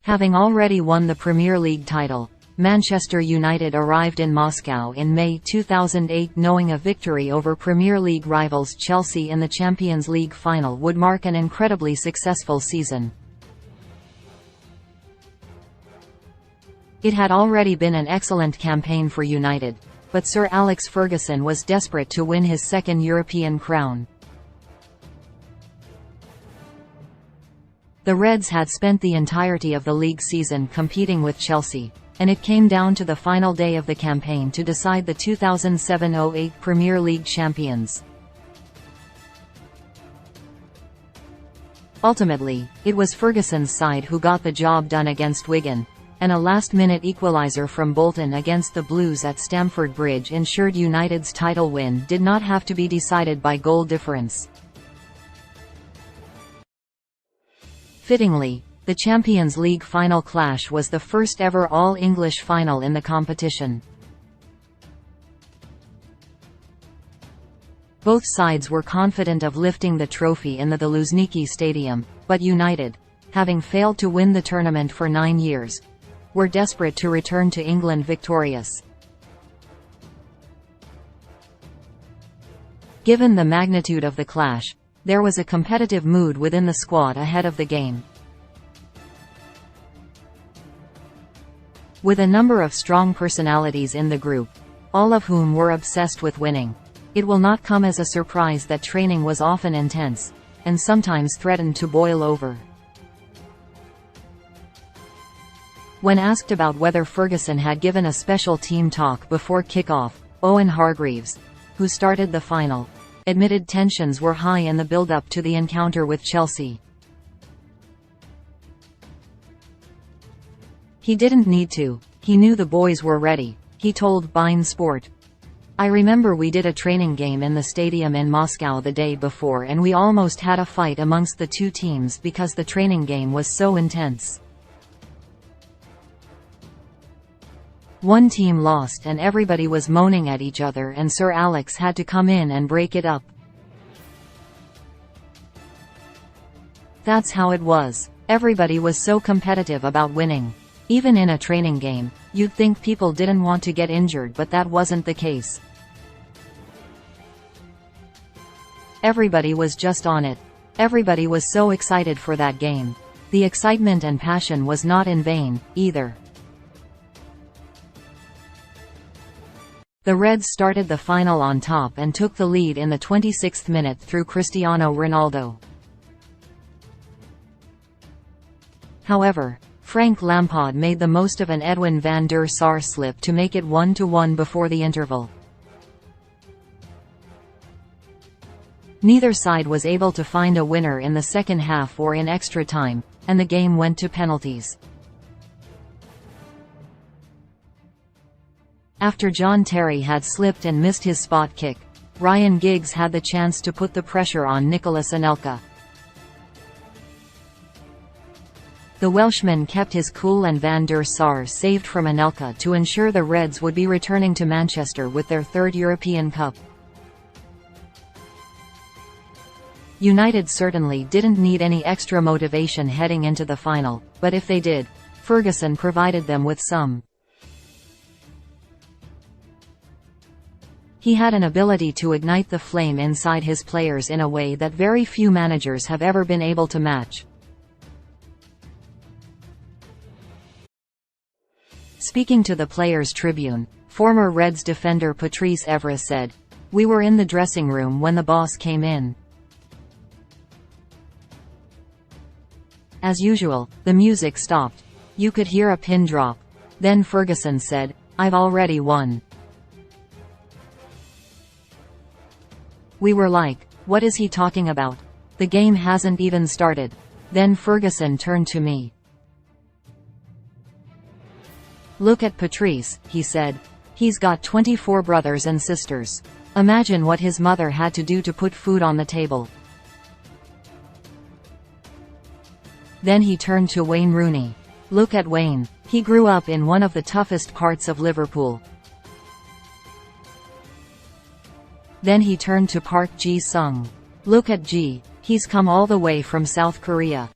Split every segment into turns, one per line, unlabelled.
Having already won the Premier League title, Manchester United arrived in Moscow in May 2008 knowing a victory over Premier League rivals Chelsea in the Champions League final would mark an incredibly successful season. It had already been an excellent campaign for United, but Sir Alex Ferguson was desperate to win his second European crown. The Reds had spent the entirety of the league season competing with Chelsea, and it came down to the final day of the campaign to decide the 2007-08 Premier League champions. Ultimately, it was Ferguson's side who got the job done against Wigan, and a last-minute equaliser from Bolton against the Blues at Stamford Bridge ensured United's title win did not have to be decided by goal difference. Fittingly, the Champions League final clash was the first ever all-English final in the competition. Both sides were confident of lifting the trophy in the Luzhniki Stadium, but United, having failed to win the tournament for 9 years, were desperate to return to England victorious. Given the magnitude of the clash, there was a competitive mood within the squad ahead of the game. With a number of strong personalities in the group, all of whom were obsessed with winning, it will not come as a surprise that training was often intense, and sometimes threatened to boil over. When asked about whether Ferguson had given a special team talk before kick-off, Owen Hargreaves, who started the final, admitted tensions were high in the build-up to the encounter with Chelsea. He didn't need to. He knew the boys were ready, he told beIN Sport. I remember we did a training game in the stadium in Moscow the day before and we almost had a fight amongst the two teams because the training game was so intense. One team lost and everybody was moaning at each other and Sir Alex had to come in and break it up. That's how it was. Everybody was so competitive about winning. Even in a training game, you'd think people didn't want to get injured, but that wasn't the case. Everybody was just on it. Everybody was so excited for that game. The excitement and passion was not in vain, either. The Reds started the final on top and took the lead in the 26th minute through Cristiano Ronaldo. However, Frank Lampard made the most of an Edwin van der Sar slip to make it 1-1 before the interval. Neither side was able to find a winner in the second half or in extra time, and the game went to penalties. After John Terry had slipped and missed his spot kick, Ryan Giggs had the chance to put the pressure on Nicolas Anelka. The Welshman kept his cool and Van der Sar saved from Anelka to ensure the Reds would be returning to Manchester with their third European Cup. United certainly didn't need any extra motivation heading into the final, but if they did, Ferguson provided them with some. He had an ability to ignite the flame inside his players in a way that very few managers have ever been able to match. Speaking to the Players' Tribune, former Reds defender Patrice Evra said, "We were in the dressing room when the boss came in. As usual, the music stopped. You could hear a pin drop. Then Ferguson said, 'I've already won.' We were like, 'What is he talking about? The game hasn't even started.' Then Ferguson turned to me. 'Look at Patrice,' he said. 'He's got 24 brothers and sisters. Imagine what his mother had to do to put food on the table.' Then he turned to Wayne Rooney. 'Look at Wayne. He grew up in one of the toughest parts of Liverpool.' Then he turned to Park Ji-sung. 'Look at Ji. He's come all the way from South Korea.'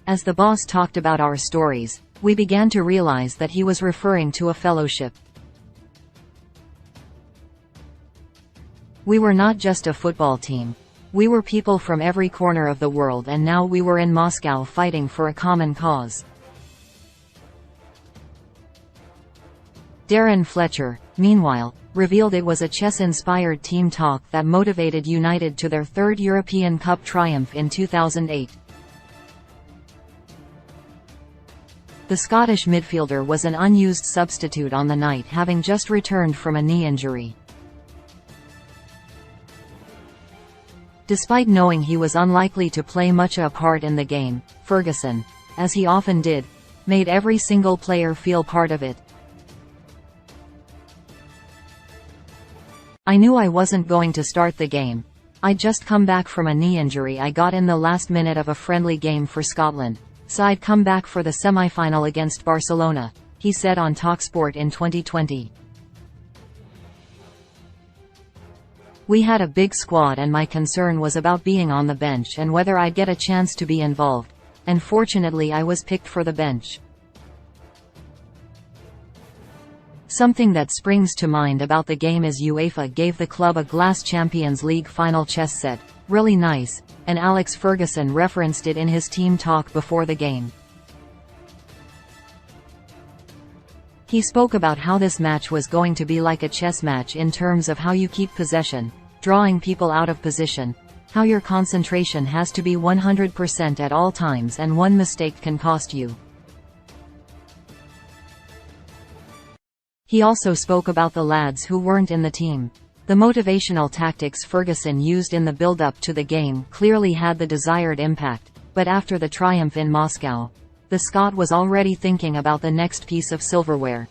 As the boss talked about our stories, we began to realize that he was referring to a fellowship. We were not just a football team. We were people from every corner of the world, and now we were in Moscow fighting for a common cause. Darren Fletcher, meanwhile, revealed it was a chess-inspired team talk that motivated United to their third European Cup triumph in 2008. The Scottish midfielder was an unused substitute on the night, having just returned from a knee injury. Despite knowing he was unlikely to play much a part in the game, Ferguson, as he often did, made every single player feel part of it. I knew I wasn't going to start the game. I'd just come back from a knee injury I got in the last minute of a friendly game for Scotland, so I'd come back for the semi-final against Barcelona, he said on TalkSport in 2020. We had a big squad and my concern was about being on the bench and whether I'd get a chance to be involved, and fortunately I was picked for the bench. Something that springs to mind about the game is UEFA gave the club a glass Champions League final chess set, really nice, and Alex Ferguson referenced it in his team talk before the game. He spoke about how this match was going to be like a chess match in terms of how you keep possession, drawing people out of position, how your concentration has to be 100% at all times and one mistake can cost you. He also spoke about the lads who weren't in the team. The motivational tactics Ferguson used in the build-up to the game clearly had the desired impact, but after the triumph in Moscow, the Scot was already thinking about the next piece of silverware.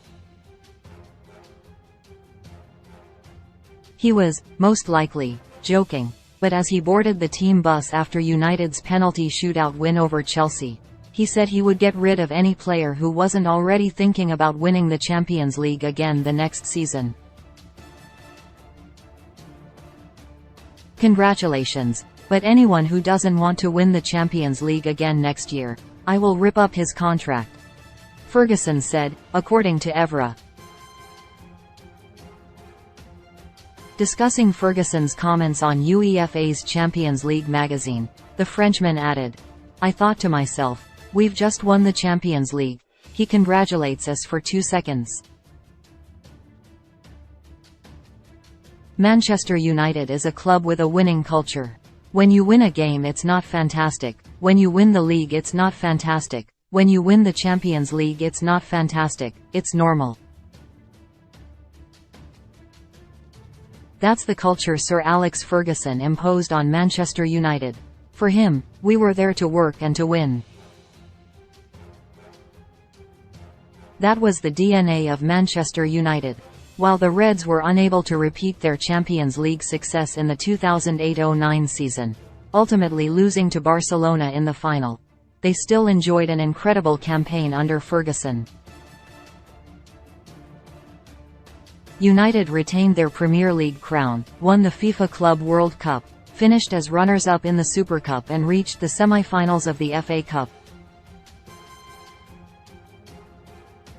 He was, most likely, joking, but as he boarded the team bus after United's penalty shootout win over Chelsea, he said he would get rid of any player who wasn't already thinking about winning the Champions League again the next season. Congratulations, but anyone who doesn't want to win the Champions League again next year, I will rip up his contract, Ferguson said, according to Evra. Discussing Ferguson's comments on UEFA's Champions League magazine, the Frenchman added, "I thought to myself, we've just won the Champions League. He congratulates us for 2 seconds." Manchester United is a club with a winning culture. When you win a game it's not fantastic, when you win the league it's not fantastic, when you win the Champions League it's not fantastic, it's normal. That's the culture Sir Alex Ferguson imposed on Manchester United. For him, we were there to work and to win. That was the DNA of Manchester United. While the Reds were unable to repeat their Champions League success in the 2008-09 season, ultimately losing to Barcelona in the final, they still enjoyed an incredible campaign under Ferguson. United retained their Premier League crown, won the FIFA Club World Cup, finished as runners-up in the Super Cup and reached the semi-finals of the FA Cup.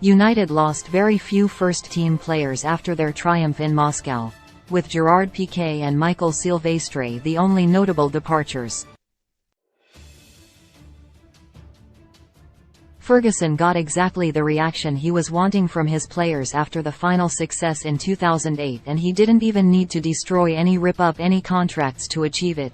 United lost very few first-team players after their triumph in Moscow, with Gerard Piqué and Michael Silvestre the only notable departures. Ferguson got exactly the reaction he was wanting from his players after the final success in 2008, and he didn't even need to destroy any rip up any contracts to achieve it.